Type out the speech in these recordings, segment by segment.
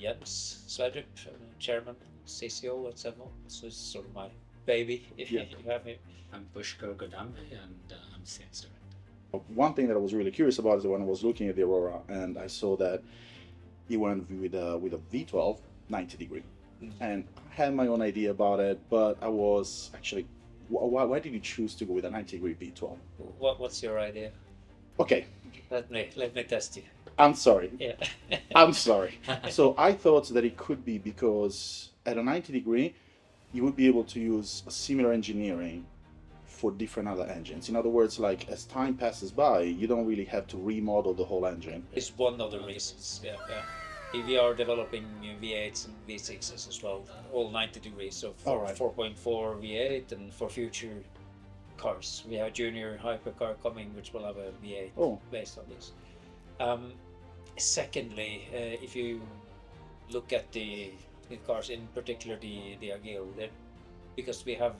Jens Sverdrup, chairman, CCO at Zenvo. So it's sort of my baby, if you have me. I'm Pushkar Godambe, and I'm sales director. One thing that I was really curious about is when I was looking at the Aurora, and I saw that he went with a V12 90 degree. And I had my own idea about it, but I was actually, why did you choose to go with a 90 degree V12? What's your idea? Okay. Let me test you. I'm sorry. Yeah. I'm sorry. So I thought that it could be because at a 90 degree, you would be able to use a similar engineering for different other engines. In other words, like as time passes by, you don't really have to remodel the whole engine. It's one of the reasons. Yeah. We are developing V8s and V6s as well, all 90 degrees. So for 4.4 V8 and for future cars, we have a junior hypercar coming, which will have a V8 based on this. Secondly, if you look at the cars, in particular the Agil, because we have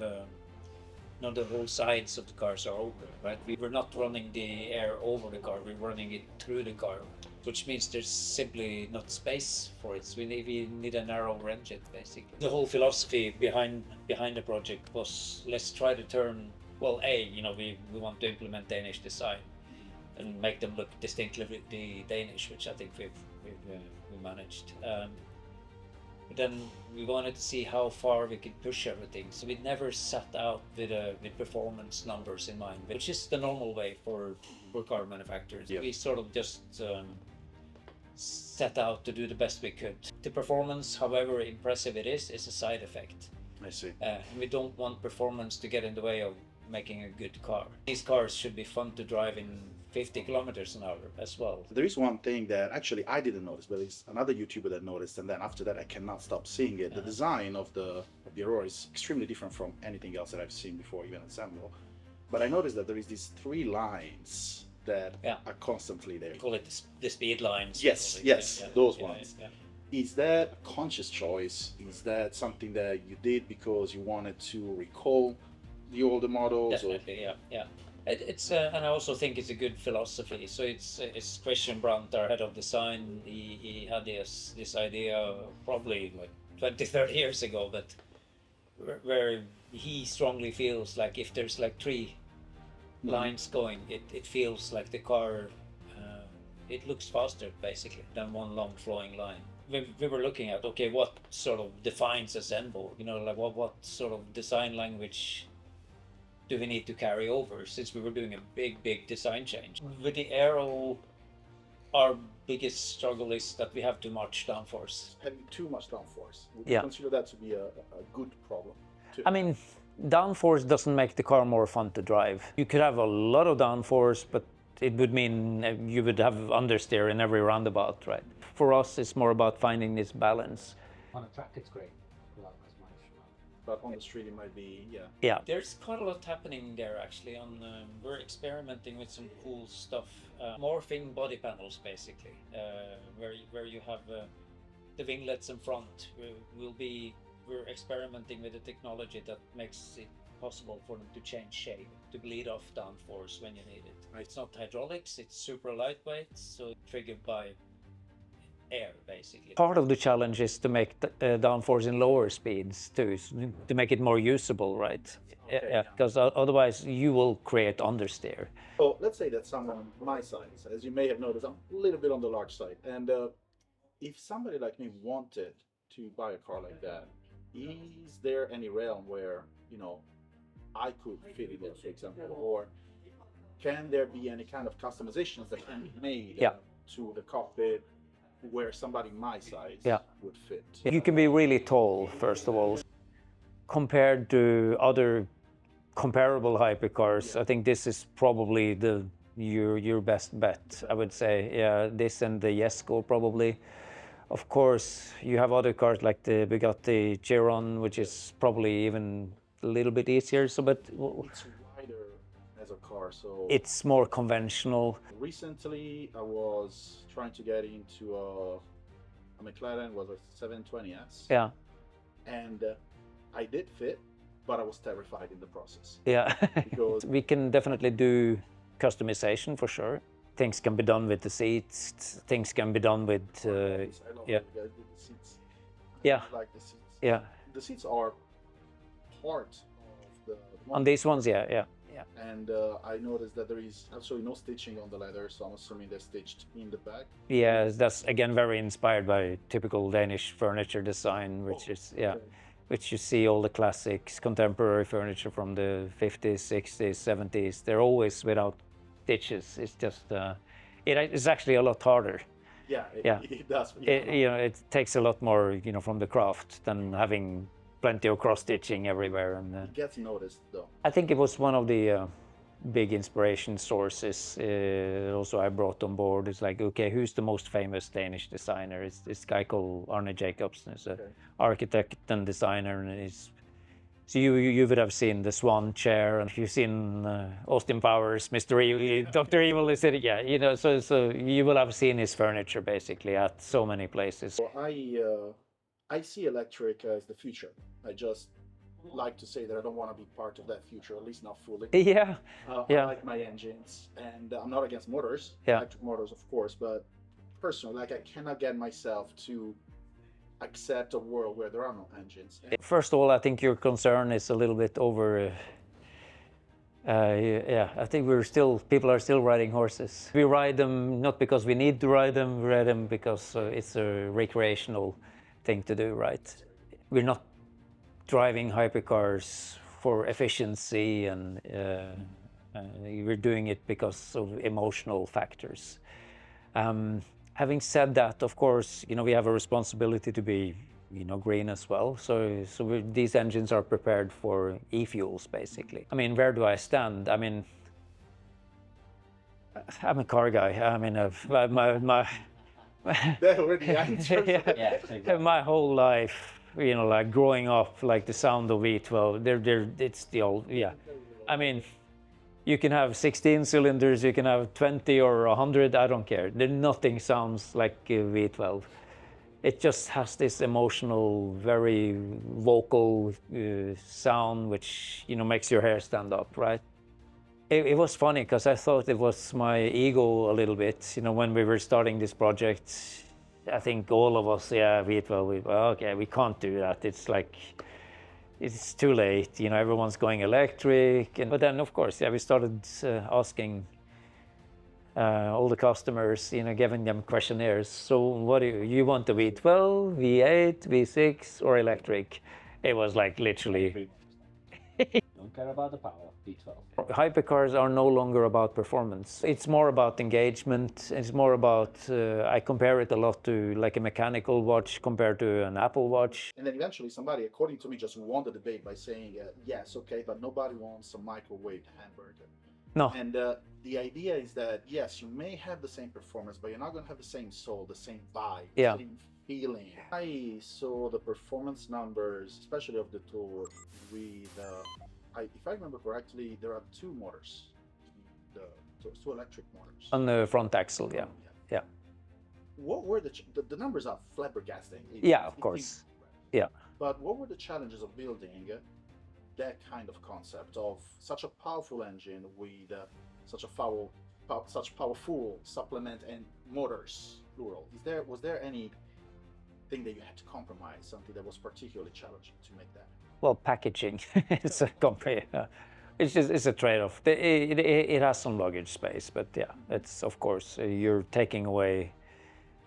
now the whole sides of the cars are open, right? We're not running the air over the car, we're running it through the car, which means there's simply not space for it. So we need a narrow engine, basically. The whole philosophy behind the project was, let's try to turn, well, we want to implement Danish design and make them look distinctly Danish, which I think we managed. But then we wanted to see how far we could push everything. So we never set out with performance numbers in mind, which is the normal way for car manufacturers. We sort of just set out to do the best we could. The performance, however impressive it is a side effect. I see. We don't want performance to get in the way of making a good car. These cars should be fun to drive in 50 kilometers an hour as well. There is one thing that actually I didn't notice, but it's another YouTuber that noticed, and then after that I cannot stop seeing it. The design of the Aurora is extremely different from anything else that I've seen before, even at Zenvo. But I noticed that there is these 3 lines that are constantly there. We call it the speed lines. Yes, those ones. Is that a conscious choice? Is that something that you did because you wanted to recall the older models? Definitely, yeah. It's and I also think it's a good philosophy. So it's Christian Brandt, our head of design. He had this idea probably like 20-30 years ago, that where he strongly feels like if there's like 3 lines going, it feels like the car it looks faster basically than one long flowing line. We were looking at, okay, what sort of defines a Zenvo? Like what sort of design language do we need to carry over, since we were doing a big design change. With the aero, our biggest struggle is that we have too much downforce. Having too much downforce, would you consider that to be a good problem too? I mean, downforce doesn't make the car more fun to drive. You could have a lot of downforce, but it would mean you would have understeer in every roundabout, right? For us, it's more about finding this balance. On a track, it's great. Not as much. But on the street, it might be, Yeah. There's quite a lot happening there, actually. We're experimenting with some cool stuff. Morphing body panels, basically, where you have the winglets in front. We're experimenting with a technology that makes it possible for them to change shape, to bleed off downforce when you need it. It's not hydraulics, it's super lightweight, so triggered by air, basically. Part of the challenge is to make downforce in lower speeds too, to make it more usable, right? Because otherwise you will create understeer. So let's say that someone my size, as you may have noticed, I'm a little bit on the large side, and if somebody like me wanted to buy a car like that, is there any realm where I could fit it in, for example, or can there be any kind of customizations that can be made to the cockpit where somebody my size would fit? You can be really tall, first of all. Compared to other comparable hypercars, I think this is probably your best bet, I would say. Yeah, this and the Jesko probably. Of course, you have other cars like the Bugatti Chiron, which is probably even a little bit easier. So, but it's wider as a car, so it's more conventional. Recently, I was trying to get into a McLaren, was a 720S. Yeah. And I did fit, but I was terrified in the process. Yeah. Because we can definitely do customization for sure. things can be done with the seats. Things can be done with I love yeah. you guys with the seats. Yeah. I like the seats. Yeah. The seats are part of the On these ones, yeah. and I noticed that there is absolutely no stitching on the leather, so I'm assuming they're stitched in the back. Yeah, that's again very inspired by typical Danish furniture design, which is okay. which you see all the classics, contemporary furniture from the 50s, 60s, 70s. They're always without stitches. It's just it's actually a lot harder. Yeah, Yeah. it does. Yeah. It takes a lot more, from the craft than having plenty of cross stitching everywhere. And It gets noticed though. I think it was one of the big inspiration sources. Also, I brought on board. It's like, okay, who's the most famous Danish designer? It's this guy called Arne Jacobsen. He's an architect and designer, and he's. So you would have seen the Swan chair, and you've seen Austin Powers, Mr. Evil, Dr. Evil is it? Yeah, so you will have seen his furniture basically at so many places. So I see electric as the future. I just like to say that I don't want to be part of that future, at least not fully. Yeah, I like my engines, and I'm not against motors, electric motors, of course, but personally, like I cannot get myself to accept a world where there are no engines. First of all, I think your concern is a little bit over. I think people are still riding horses. We ride them not because we need to ride them, we ride them because it's a recreational thing to do, right? We're not driving hypercars for efficiency, and we're doing it because of emotional factors. Having said that, of course, we have a responsibility to be, green as well. So these engines are prepared for e-fuels, basically. I mean, where do I stand? I mean, I'm a car guy. I mean, That already answers. Exactly. my whole life, like growing up, like the sound of V12, it's the old, I mean, you can have 16 cylinders, you can have 20 or 100, I don't care. Nothing sounds like a V12. It just has this emotional, very vocal sound, which, makes your hair stand up, right? It was funny because I thought it was my ego a little bit, when we were starting this project. I think all of us, V12, okay, we can't do that. It's like, it's too late, everyone's going electric. But then, of course, we started asking all the customers, giving them questionnaires. So what do you want, the V12, V8, V6, or electric? It was like literally. Don't care about the power. V12. Hypercars are no longer about performance. It's more about engagement. It's more about, I compare it a lot to like a mechanical watch compared to an Apple Watch. And then eventually somebody, according to me, just won the debate by saying, yes, okay, but nobody wants a microwave hamburger. No. And the idea is that, yes, you may have the same performance, but you're not going to have the same soul, the same vibe, the same feeling. I saw the performance numbers, especially of the Tur, with, if I remember correctly, there are two motors, two electric motors. On the front axle, yeah. What were the numbers are flabbergasting. Of course. Yeah. But what were the challenges of building that kind of concept of such a powerful engine with such powerful supplement and motors, plural? Was there any thing that you had to compromise, something that was particularly challenging to make that? Well, packaging. It's a trade-off. It has some luggage space, but it's of course you're taking away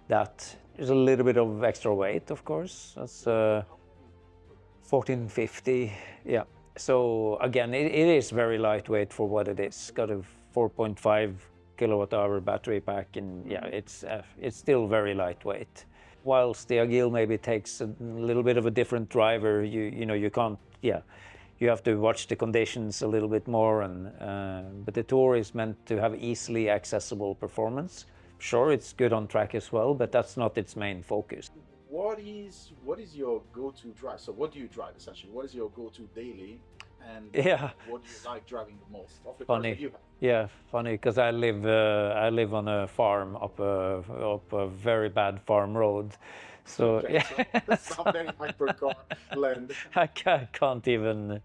that. There's a little bit of extra weight, of course. That's 1450. Yeah. So again, it is very lightweight for what it is. Got a 4.5 kilowatt-hour battery pack, and it's still very lightweight. Whilst the Agil maybe takes a little bit of a different driver, you can't, you have to watch the conditions a little bit more. But the Tur is meant to have easily accessible performance. Sure, it's good on track as well, but that's not its main focus. What is your go-to drive? So what do you drive essentially? What is your go-to daily? And what do you like driving the most? Of the cars that you have? Yeah, funny because I live on a farm up a very bad farm road, so okay, so that's not very hypercar land. I can't even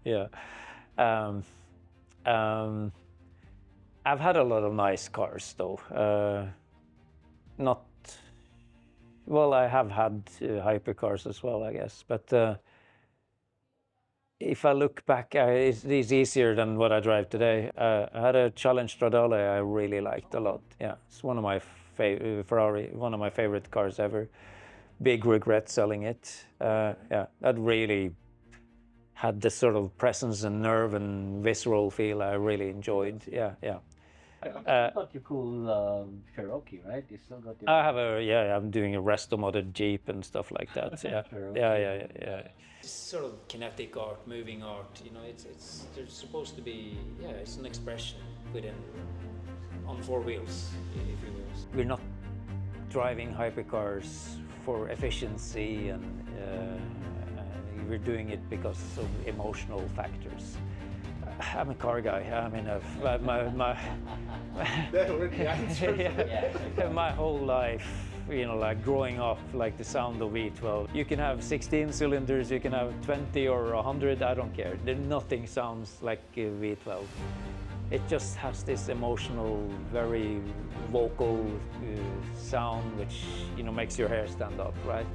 I've had a lot of nice cars though. Not well. I have had hypercars as well, I guess. But if I look back, it's easier than what I drive today. I had a Challenge Stradale I really liked a lot. Yeah, it's one of my Ferrari, one of my favorite cars ever. Big regret selling it. Yeah, that really had this sort of presence and nerve and visceral feel I really enjoyed. Yeah, yeah. You got your cool Cherokee, right? You still got your. I have I'm doing a resto modded Jeep and stuff like that. Yeah, yeah. It's sort of kinetic art, moving art. You know, it's there's supposed to be it's an expression on four wheels, if you will. We're not driving hypercars for efficiency, and we're doing it because of emotional factors. I'm a car guy. I mean, That already answers it. my whole life, you know, like growing up, like the sound of V12. You can have 16 cylinders, you can have 20 or 100, I don't care. Nothing sounds like a V12. It just has this emotional, very vocal sound, which, you know, makes your hair stand up, right?